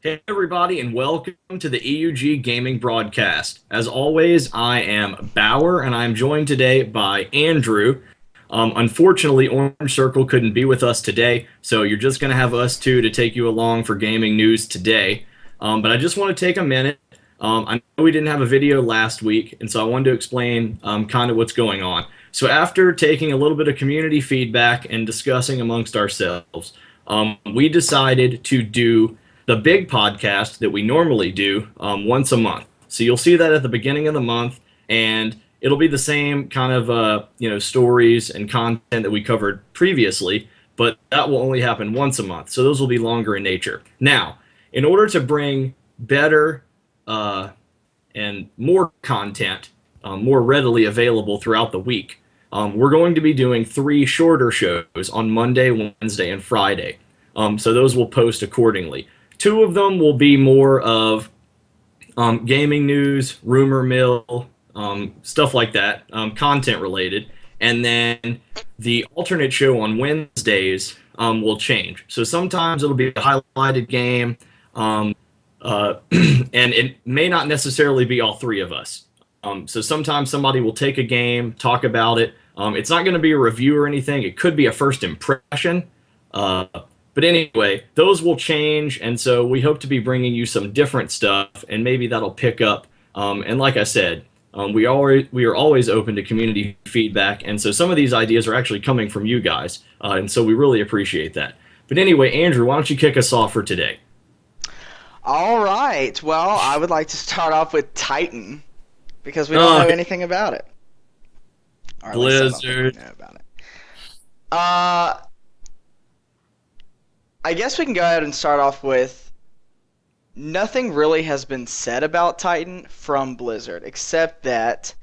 Hey everybody, and welcome to the EUG-Gaming broadcast. As always, I am Bauer, and I'm joined today by Andrew. Unfortunately, Orange Circle couldn't be with us today, so you're just going to have us two to take you along for gaming news today. But I just want to take a minute. I know we didn't have a video last week, and so I wanted to explain kind of what's going on. So after taking a little bit of community feedback and discussing amongst ourselves, we decided to do the big podcast that we normally do once a month. So you'll see that at the beginning of the month, and it'll be the same kind of stories and content that we covered previously, but that will only happen once a month. So those will be longer in nature. Now, in order to bring better and more content more readily available throughout the week, we're going to be doing 3 shorter shows on Monday, Wednesday, and Friday. So those will post accordingly. 2 of them will be more of gaming news, rumor mill, stuff like that, content related. And then the alternate show on Wednesdays will change. So sometimes it'll be a highlighted game, and it may not necessarily be all 3 of us. So sometimes somebody will take a game, talk about it. It's not going to be a review or anything. It could be a first impression. But anyway, those will change, and so we hope to be bringing you some different stuff, and maybe that'll pick up. And like I said, we are always open to community feedback, and so some of these ideas are actually coming from you guys, and so we really appreciate that. But anyway, Andrew, why don't you kick us off for today? All right. Well, I would like to start off with Titan because we don't know anything about it. Or at least I don't think Blizzard. we know about it. Uh, I guess we can go ahead and start off with nothing really has been said about Titan from Blizzard except that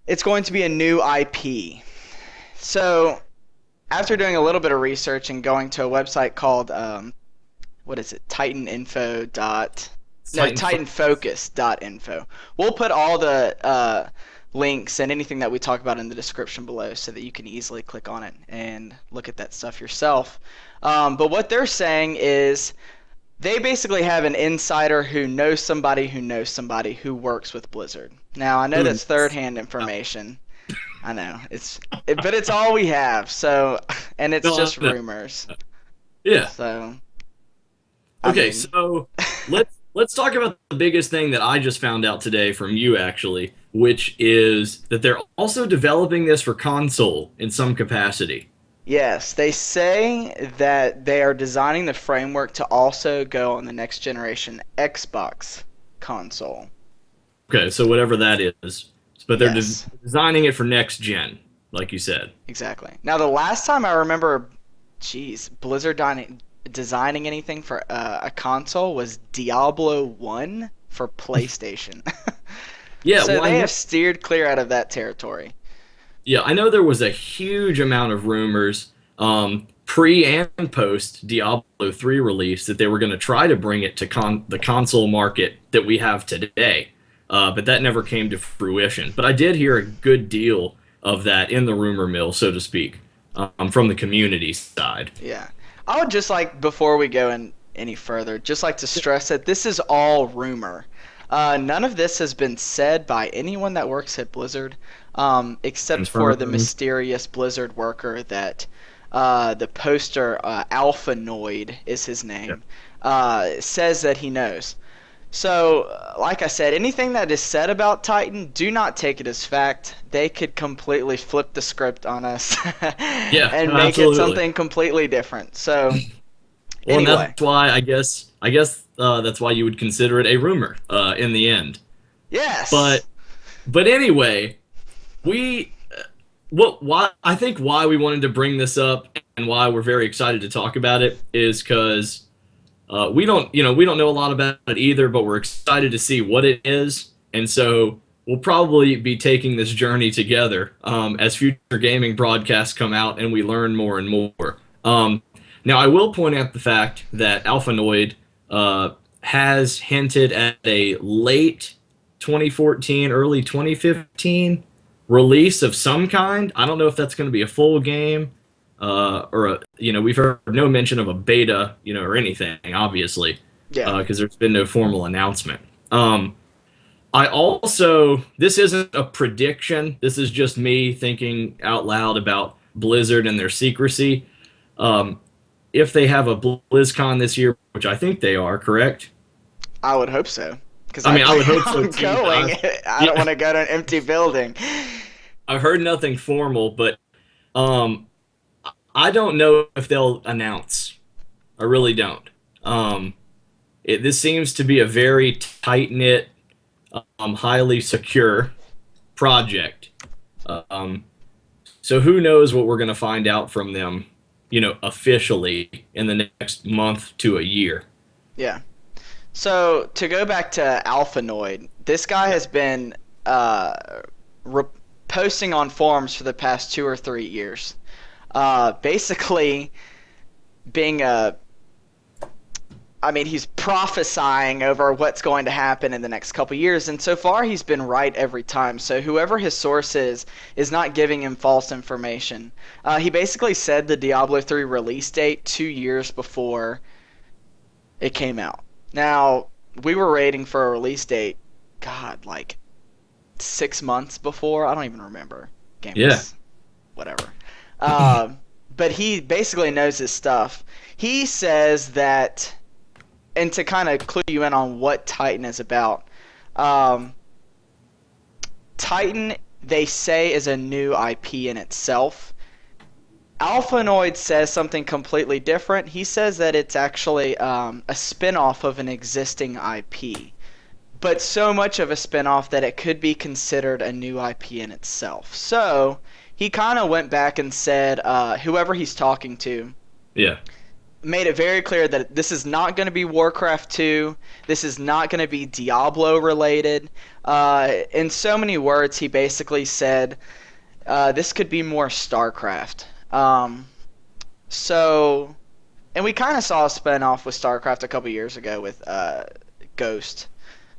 it's going to be a new IP. So, after doing a little bit of research and going to a website called what is it? Titanfocus.info. We'll put all the links and anything that we talk about in the description below so that you can easily click on it and look at that stuff yourself. But what they're saying is they basically have an insider who knows somebody who works with Blizzard. Now, I know that's third-hand information. I know. But it's all we have. So, and it's just rumors. Yeah. So, Okay, so let's talk about the biggest thing that I just found out today from you, actually, which is that they're also developing this for console in some capacity. yes, they say that they are designing the framework to also go on the next generation Xbox console. Okay, so whatever that is, but they're Yes, designing it for next gen, like you said. exactly. Now, the last time I remember, geez, designing anything for a console was Diablo 1 for PlayStation. Yeah, So well, I they know, have steered clear out of that territory. yeah, I know there was a huge amount of rumors, pre and post Diablo 3 release that they were going to try to bring it to the console market that we have today, but that never came to fruition. But I did hear a good deal of that in the rumor mill, so to speak, from the community side. Yeah. I would just like, before we go in any further, just like to stress that this is all rumor. None of this has been said by anyone that works at Blizzard, except for the Confirmed. mysterious Blizzard worker that the poster, Alphanoid is his name, says that he knows. So, like I said, anything that is said about Titan, do not take it as fact. They could completely flip the script on us Yeah, and make it absolutely. something completely different. So, Well, and anyway, that's why I guess that's why you would consider it a rumor in the end. yes. But anyway, we what why I think why we wanted to bring this up and why we're very excited to talk about it is because we don't know a lot about it either, but we're excited to see what it is, and so we'll probably be taking this journey together as future gaming broadcasts come out and we learn more and more. Now, I will point out the fact that Alphanoid has hinted at a late 2014, early 2015 release of some kind. I don't know if that's going to be a full game or we've heard no mention of a beta, or anything, obviously. Yeah. because there's been no formal announcement. I also, this isn't a prediction. This is just me thinking out loud about Blizzard and their secrecy. Um, if they have a BlizzCon this year, which I think they are, correct? I would hope so, because I I mean, I would plan hope so on too, but going. I don't yeah, want to go to an empty building. I've heard nothing formal, but um, I don't know if they'll announce. I really don't. Um, this seems to be a very tight knit, highly secure project. Um, so who knows what we're going to find out from them, officially in the next month to a year. Yeah. So to go back to Alphanoid, this guy Yeah. has been uh, re- posting on forums for the past 2 or 3 years, basically being a I mean, he's prophesying over what's going to happen in the next couple years, and so far he's been right every time. So whoever his source is not giving him false information. He basically said the Diablo 3 release date 2 years before it came out. Now, we were waiting for a release date, God, like 6 months before. I don't even remember. Game Yeah. was whatever. Um, but he basically knows his stuff. He says that, and to kind of clue you in on what Titan is about, um, Titan, they say, is a new IP in itself. Alphanoid says something completely different. He says that it's actually a spin-off of an existing IP, but so much of a spin-off that it could be considered a new IP in itself. So he kind of went back and said, whoever he's talking to, Yeah. made it very clear that this is not going to be Warcraft 2. This is not going to be Diablo related. In so many words, he basically said this could be more StarCraft. So, and we kind of saw a spinoff with StarCraft a couple years ago with Ghost,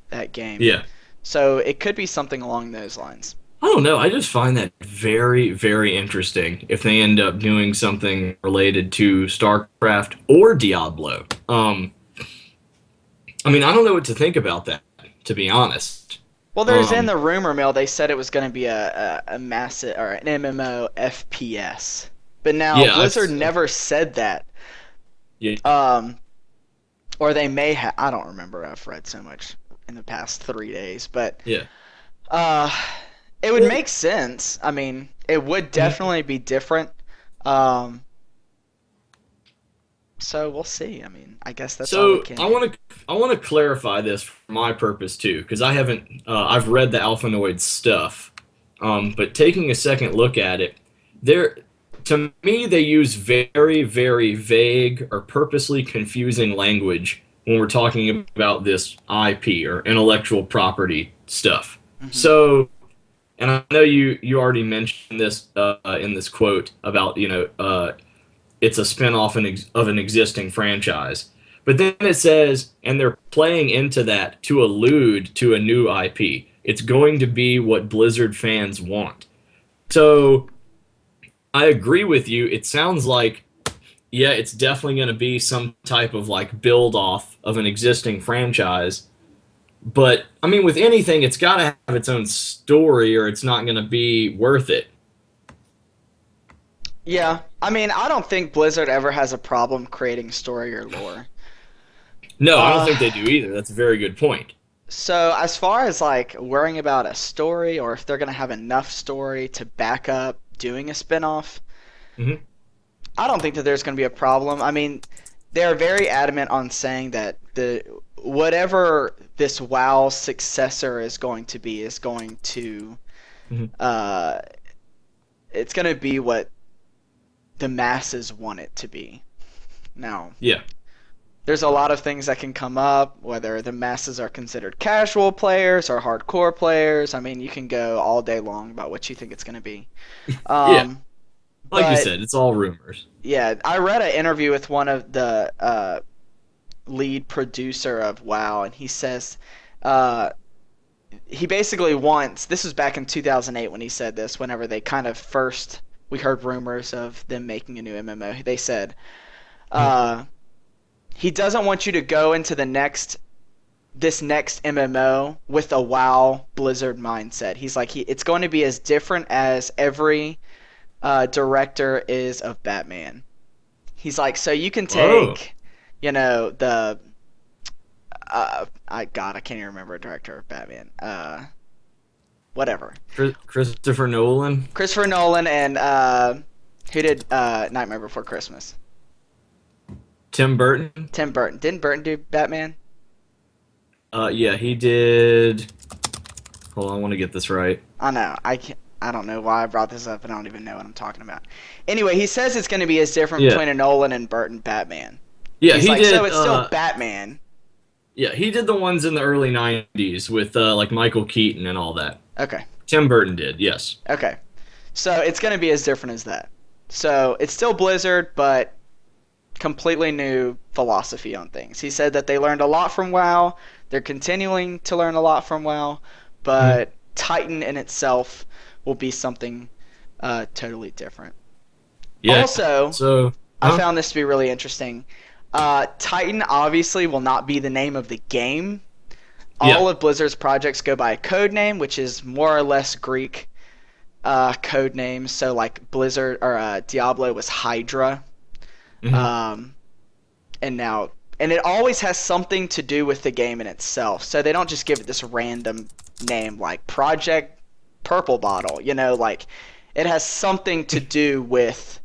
that game. Yeah. So it could be something along those lines. I don't know. I just find that very, very interesting if they end up doing something related to StarCraft or Diablo. I mean, I don't know what to think about that, to be honest. Well, there's in Um, the rumor mill they said it was going to be a massive or an MMO FPS, but now yeah, Blizzard never said that. yeah, Um, or they may have. I don't remember. I've read so much in the past 3 days, but yeah. uh, it would Well, make sense. I mean, it would mhm. definitely be different. Um, so we'll see. I mean, I guess that's all we So can I do. want to I want to clarify this for my purpose too, because I haven't I've read the Alphanoid stuff, but taking a second look at it, there to me they use very very vague or purposely confusing language when we're talking about this IP or intellectual property stuff. Hmm. So, and I know you already mentioned this in this quote about it's a spin-off of an existing franchise. But then it says, and they're playing into that to allude to a new IP. It's going to be what Blizzard fans want. So I agree with you. It sounds like, yeah, it's definitely going to be some type of like build off of an existing franchise. But I mean, with anything, it's got to have its own story or it's not going to be worth it. Yeah, I mean, I don't think Blizzard ever has a problem creating story or lore. No, I don't Uh, think they do either. That's a very good point. So as far as like worrying about a story or if they're gonna have enough story to back up doing a spinoff, Hmm. I don't think that there's gonna be a problem. I mean, they're very adamant on saying that the whatever this WoW successor is going to be is going to Hmm. uh it's gonna be what the masses want it to be. Now, Yeah. there's a lot of things that can come up, whether the masses are considered casual players or hardcore players. I mean, you can go all day long about what you think it's going to be. Yeah. Um, Like you but said, it's all rumors. yeah, I read an interview with one of the lead producer of WoW, and he says uh, he basically wants. This was back in 2008 when he said this. Whenever they kind of first we heard rumors of them making a new MMO, they said. Mhm. Uh, he doesn't want you to go into this next MMO with a WoW Blizzard mindset. He's like, it's going to be as different as every director is of Batman. He's like, so you can Whoa. take, you know, the I can't even remember a director of Batman. Whatever. Christopher Nolan. Christopher Nolan and who did Nightmare Before Christmas? Tim Burton. Tim Burton. Didn't Burton do Batman? Yeah, he did. Hold on, I want to get this right. I know. I don't know why I brought this up, and I don't even know what I'm talking about. Anyway, he says it's going to be as different Yeah, between a Nolan and Burton Batman. yeah, He's he like, so did. it's still Batman. Yeah, he did the ones in the early '90s with like Michael Keaton and all that. Okay. Tim Burton did, yes. Okay. So it's going to be as different as that. So it's still Blizzard, but completely new philosophy on things. He said that they learned a lot from WoW. They're continuing to learn a lot from WoW, Mhm. but Titan in itself will be something totally different. Yeah. Also, So, I huh? found this to be really interesting. Titan obviously will not be the name of the game. Yeah. All of Blizzard's projects go by a code name, which is more or less Greek code names. So like Blizzard or Diablo was Hydra, Hmm. um, and it always has something to do with the game in itself. So they don't just give it this random name like Project Purple Bottle. Like it has something to do with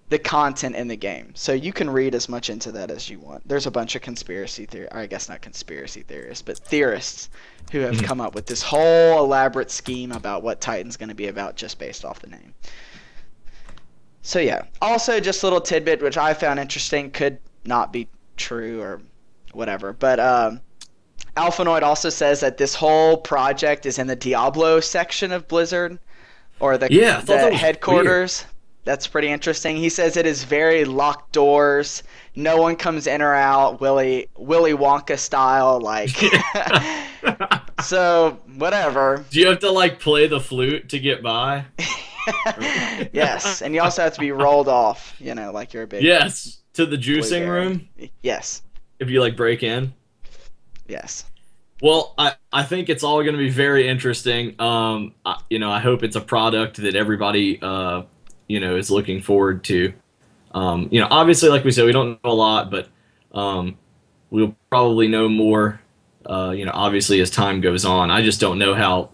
the content in the game. So you can read as much into that as you want. There's a bunch of conspiracy theory, or I guess not conspiracy theorists, but theorists who have Hmm. come up with this whole elaborate scheme about what Titan's going to be about just based off the name. So yeah. Also, just a little tidbit which I found interesting, could not be true or whatever, but Alphanoid also says that this whole project is in the Diablo section of Blizzard, or the Yeah, I thought the that was weird. headquarters. That's pretty interesting. He says it is very locked doors. No one comes in or out, Willy Wonka style, like. Yeah. So whatever. Do you have to like play the flute to get by? Yes, and you also have to be rolled off, like you're a big Yes, to the juicing blueberry. room Yes, if you like break in. yes, Well, I think it's all going to be very interesting. I hope it's a product that everybody is looking forward to. Obviously, like we said, we don't know a lot, but we'll probably know more. Obviously as time goes on. I just don't know how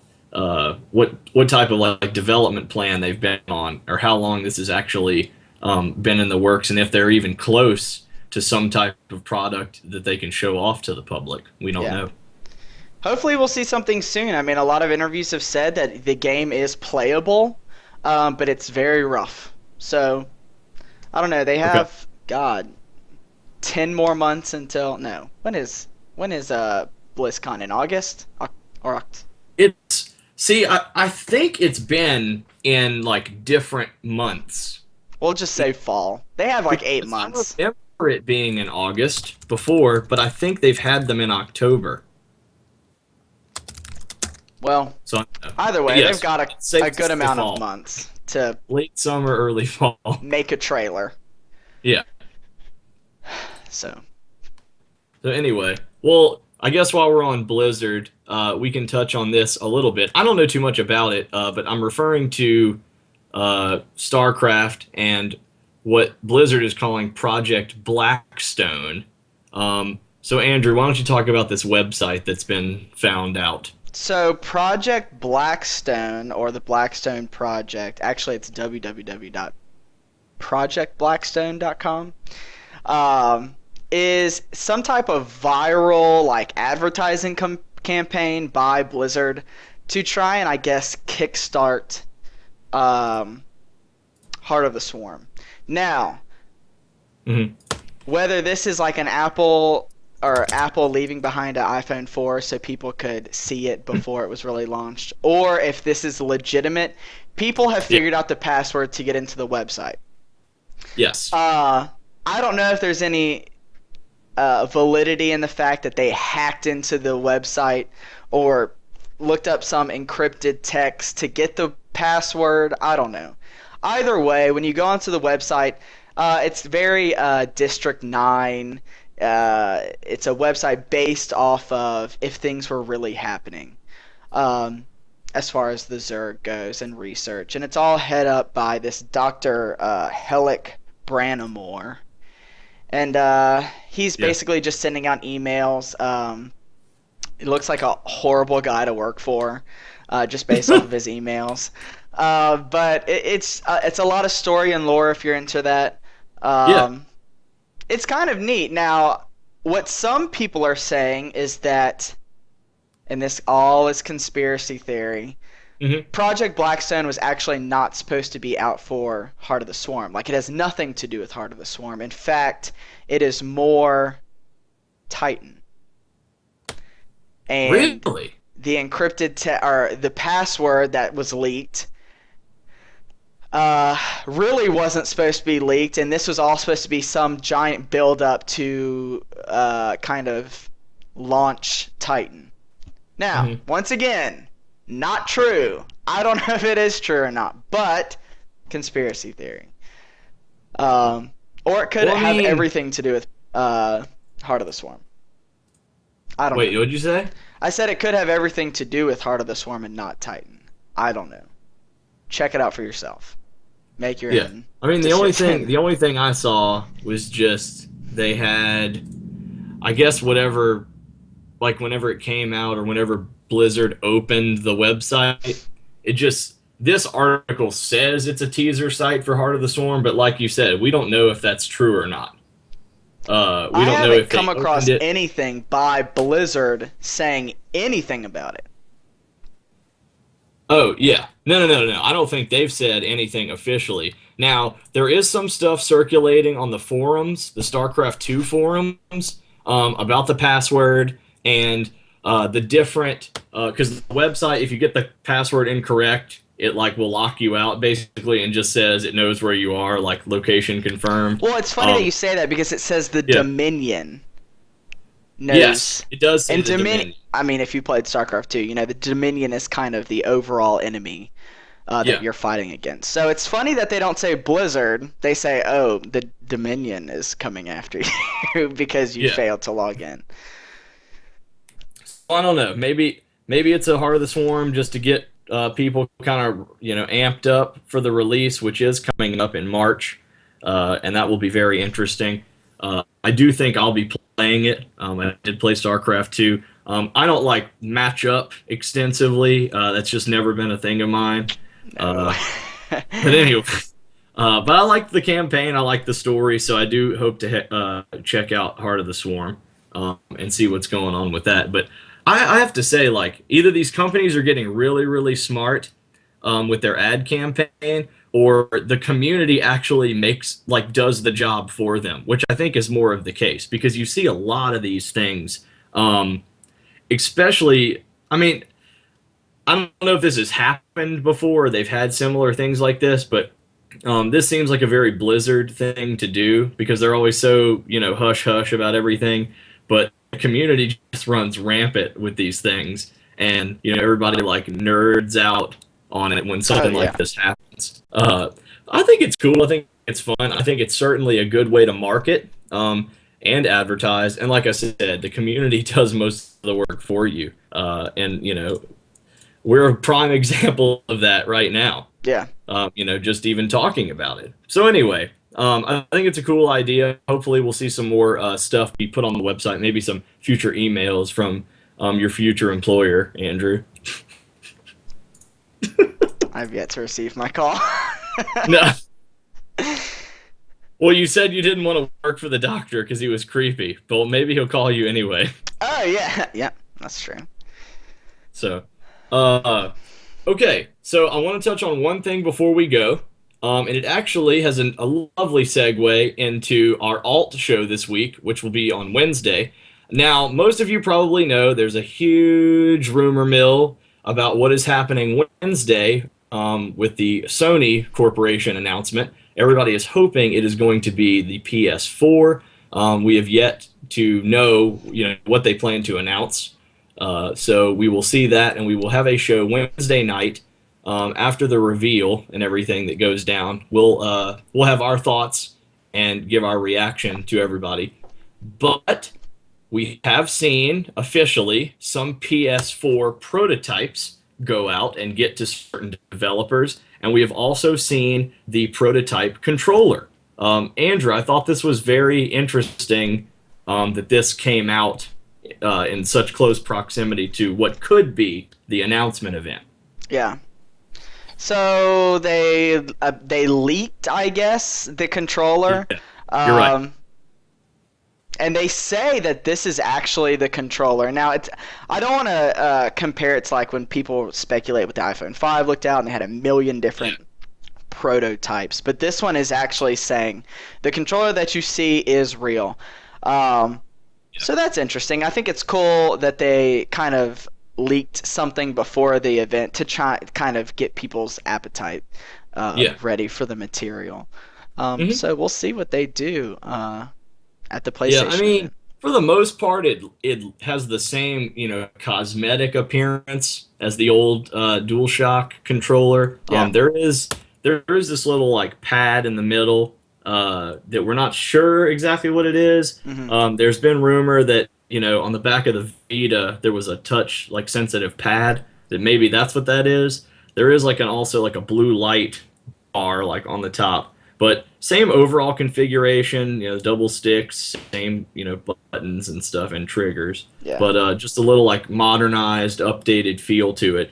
what type of like development plan they've been on, or how long this has actually been in the works, and if they're even close to some type of product that they can show off to the public. We don't yeah. know. Hopefully we'll see something soon. I mean, a lot of interviews have said that the game is playable, but it's very rough. So I don't know. They Okay. have, God, 10 more months until, no. When is BlizzCon in August? Or It's see, I think it's been in like different months. we'll just say fall. They have like 8 Because I months. remember it being in August before, but I think they've had them in October. Well, So either way, they've yes, got it's a safe to good say amount of fall, months to late summer, early fall. make a trailer. Yeah. So So anyway, well, I guess while we're on Blizzard, we can touch on this a little bit. I don't know too much about it, but I'm referring to StarCraft and what Blizzard is calling Project Blackstone. So Andrew, why don't you talk about this website that's been found out? So Project Blackstone, or the Blackstone Project, actually it's www.projectblackstone.com, is some type of viral like advertising campaign by Blizzard to try and I guess kickstart um, Heart of the Swarm. Now, Hmm. whether this is like an Apple leaving behind an iPhone 4 so people could see it before it was really launched, or if this is legitimate, people have Yeah. figured out the password to get into the website. Yes. I don't know if there's any validity in the fact that they hacked into the website or looked up some encrypted text to get the password. I don't know. Either way, when you go onto the website, it's very District 9 It's a website based off of if things were really happening, um, as far as the Zerg goes and research. And it's all head up by this Dr. Helic Branamore. And he's Yeah. basically just sending out emails. It looks like a horrible guy to work for, just based off of his emails. But it's a lot of story and lore if you're into that. Yeah. Um, it's kind of neat. Now, what some people are saying is that, and this all is conspiracy theory, Hmm. Project Blackstone was actually not supposed to be out for Heart of the Swarm. Like, it has nothing to do with Heart of the Swarm. In fact, it is more Titan. And Really? the or the password that was leaked really wasn't supposed to be leaked, and this was all supposed to be some giant build up to kind of launch Titan. Now, Hmm. once again, not true. I don't know if it is true or not, but conspiracy theory. Or it could Well, I have mean, everything to do with Heart of the Swarm. I don't know. wait, what'd you say? I said it could have everything to do with Heart of the Swarm and not Titan. I don't know. Check it out for yourself. Make your Yeah. own I mean, decision. the only thing I saw was just they had, I guess, whatever, like whenever it came out or whenever Blizzard opened the website, it just, this article says it's a teaser site for Heart of the Swarm, but like you said, we don't know if that's true or not. We I don't know haven't if come they opened across it. anything by Blizzard saying anything about it. Oh, yeah. No. I don't think they've said anything officially. Now, there is some stuff circulating on the forums, the StarCraft 2 forums, about the password and the different, because the website, if you get the password incorrect, it like will lock you out basically and just says it knows where you are, like location confirmed. Well, it's funny that Um, you say that because it says the yeah. Dominion Yes, knows. it does say And the Dominion, Dominion. I mean, if you played StarCraft 2, the Dominion is kind of the overall enemy that Yeah. you're fighting against. So it's funny that they don't say Blizzard. They say, oh, the Dominion is coming after you because you Yeah. failed to log in. I don't know. Maybe it's a Heart of the Swarm just to get people kind of amped up for the release, which is coming up in March, and that will be very interesting. I do think I'll be playing it. I did play StarCraft 2. I don't like match up extensively. That's just never been a thing of mine. No. Uh, but anyway, but I like the campaign. I like the story, so I do hope to check out Heart of the Swarm and see what's going on with that. But I have to say, like, either these companies are getting really, really smart with their ad campaign, or the community actually does the job for them, which I think is more of the case because you see a lot of these things, um, especially. I mean, I don't know if this has happened before or they've had similar things like this, but this seems like a very Blizzard thing to do because they're always so, hush hush about everything. But the community just runs rampant with these things. And, everybody like nerds out on it when Oh something yeah. like this happens. I think it's cool. I think it's fun. I think it's certainly a good way to market and advertise. And like I said, the community does most of the work for you. And, we're a prime example of that right now. Yeah. Just even talking about it. So anyway, I think it's a cool idea. Hopefully, we'll see some more stuff be put on the website. Maybe some future emails from your future employer, Andrew. I've yet to receive my call. No. Well, you said you didn't want to work for the doctor because he was creepy, but maybe he'll call you anyway. Oh yeah. Yeah, that's true. So, uh, okay. So I want to touch on one thing before we go. And it actually has a lovely segue into our alt show this week, which will be on Wednesday. Now, most of you probably know there's a huge rumor mill about what is happening Wednesday with the Sony Corporation announcement. Everybody is hoping it is going to be the PS4. We have yet to know, what they plan to announce. So we will see that, and we will have a show Wednesday night after the reveal and everything that goes down. We'll have our thoughts and give our reaction to everybody. But we have seen officially some PS4 prototypes go out and get to certain developers, and we have also seen the prototype controller. Andrew, I thought this was very interesting that this came out in such close proximity to what could be the announcement event. Yeah. So they leaked, I guess, the controller. Yeah, you're right. Um, and they say that this is actually the controller. Now, I don't want to compare it to like when people speculate with the iPhone 5 looked out and they had a million Yeah, different prototypes, but this one is actually saying the controller that you see is real. Um, yeah, so that's interesting. I think it's cool that they kind of leaked something before the event to try kind of get people's appetite yeah. ready for the material. Mhm. So we'll see what they do at the Yeah, I PlayStation mean, event. for the most part, it has the same, cosmetic appearance as the old DualShock controller. Yeah. There is this little like pad in the middle that we're not sure exactly what it is. Hmm. There's been rumor that on the back of the Vita there was a touch like sensitive pad that maybe that's what that is. There is like an also like a blue light bar like on the top. But same overall configuration, double sticks, same, buttons and stuff and triggers. Yeah. But just a little like modernized, updated feel to it.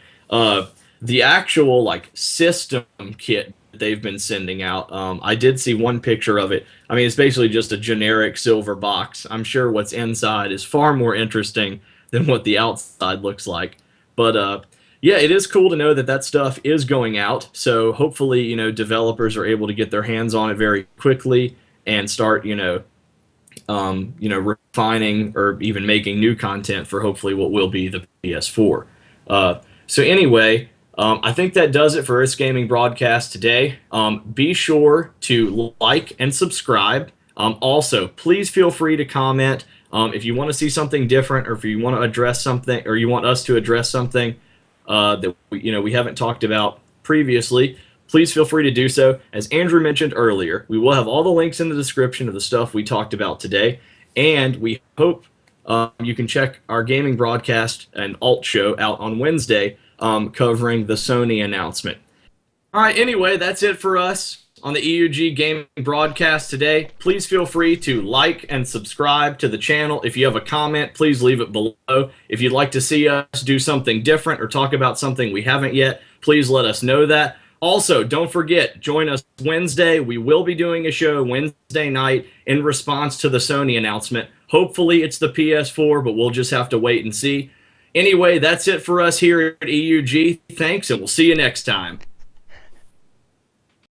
The actual like system kit that they've been sending out, I did see one picture of it. I mean, it's basically just a generic silver box. I'm sure what's inside is far more interesting than what the outside looks like. But yeah, it is cool to know that that stuff is going out. So hopefully, developers are able to get their hands on it very quickly and start, refining or even making new content for hopefully what will be the PS4. So anyway, I think that does it for Earth's Gaming broadcast today. Be sure to like and subscribe. Also, please feel free to comment if you want to see something different, or if you want to address something, or you want us to address something that we haven't talked about previously. Please feel free to do so. As Andrew mentioned earlier, we will have all the links in the description of the stuff we talked about today, and we hope you can check our gaming broadcast and alt show out on Wednesday covering the Sony announcement. All right, anyway, that's it for us on the EUG-Gaming broadcast today. Please feel free to like and subscribe to the channel. If you have a comment, please leave it below. If you'd like to see us do something different or talk about something we haven't yet, please let us know that. Also, don't forget, join us Wednesday. We will be doing a show Wednesday night in response to the Sony announcement. Hopefully it's the PS4, but we'll just have to wait and see. Anyway, that's it for us here at EUG. Thanks, and we'll see you next time.